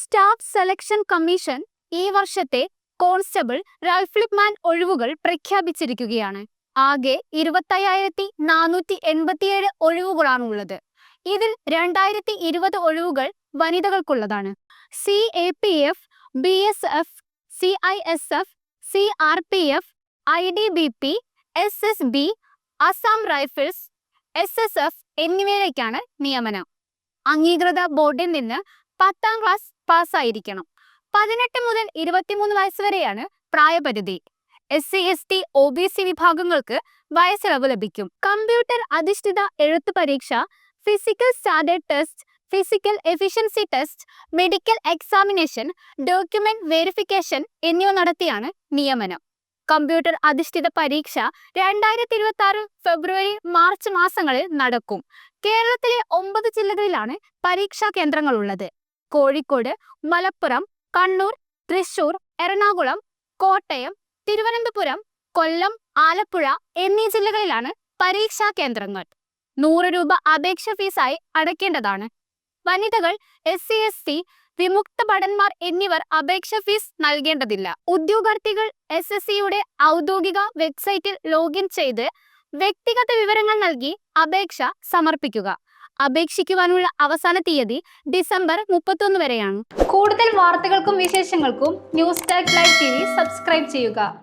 Staff selection commission ഈ വർഷത്തെ constable rifleman ഒഴിവുകൾ പ്രഖ്യാപിച്ചിരിക്കുകയാണ്. ആകെ 25,487 ഒഴിവുകളാണുള്ളത്. ഇതിൽ 2020 ഒഴിവുകൾ വനിതകൾക്കുള്ളതാണ്. CAPF, BSF, CISF, CRPF, IDBP, SSB, Assam rifles, SSF എന്നിവയിലേക്കാണ് നിയമനം. അംഗീകൃത ബോർഡിൽ നിന്ന് 10ാം ക്ലാസ് പാസ്സായിരിക്കണം. 18 മുതൽ 23 വയസ്സ് വരെയാണ് പ്രായപരിധി. SC, ST, OBC വിഭാഗങ്ങൾക്ക് വയസ്സിളവ് ലഭിക്കും. കമ്പ്യൂട്ടർ അധിഷ്ഠിത എഴുത്ത് പരീക്ഷ, physical standard test, physical efficiency test, medical examination, document verification എന്നിവ നടത്തിയാണ് നിയമനം. കമ്പ്യൂട്ടർ അധിഷ്ഠിത പരീക്ഷ 2026 ഫെബ്രുവരി, മാർച്ച് മാസങ്ങളിൽ നടക്കും. കേരളത്തിലെ 9 ജില്ലകളിലാണ് പരീക്ഷാ കേന്ദ്രങ്ങളുള്ളത്. കോഴിക്കോട്, മലപ്പുറം, കണ്ണൂർ, തൃശൂർ, എറണാകുളം, കോട്ടയം, തിരുവനന്തപുരം, കൊല്ലം, ആലപ്പുഴ എന്നീ ജില്ലകളിലാണ് പരീക്ഷാ കേന്ദ്രങ്ങൾ. 100 രൂപ അപേക്ഷ ഫീസായി അടയ്ക്കേണ്ടതാണ്. വനിതകൾ, SC, ST, വിമുക്ത ഭടന്മാർ എന്നിവർ അപേക്ഷ ഫീസ് നൽകേണ്ടതില്ല. ഉദ്യോഗാർത്ഥികൾ SSCയുടെ ഔദ്യോഗിക വെബ്സൈറ്റിൽ ലോഗിൻ ചെയ്ത് വ്യക്തിഗത വിവരങ്ങൾ നൽകി അപേക്ഷ സമർപ്പിക്കുക. അപേക്ഷിക്കുവാനുള്ള അവസാന തീയതി ഡിസംബർ 31 വരെയാണ്. കൂടുതൽ വാർത്തകൾക്കും വിശേഷങ്ങൾക്കും News Tag Live TV subscribe ചെയ്യുക.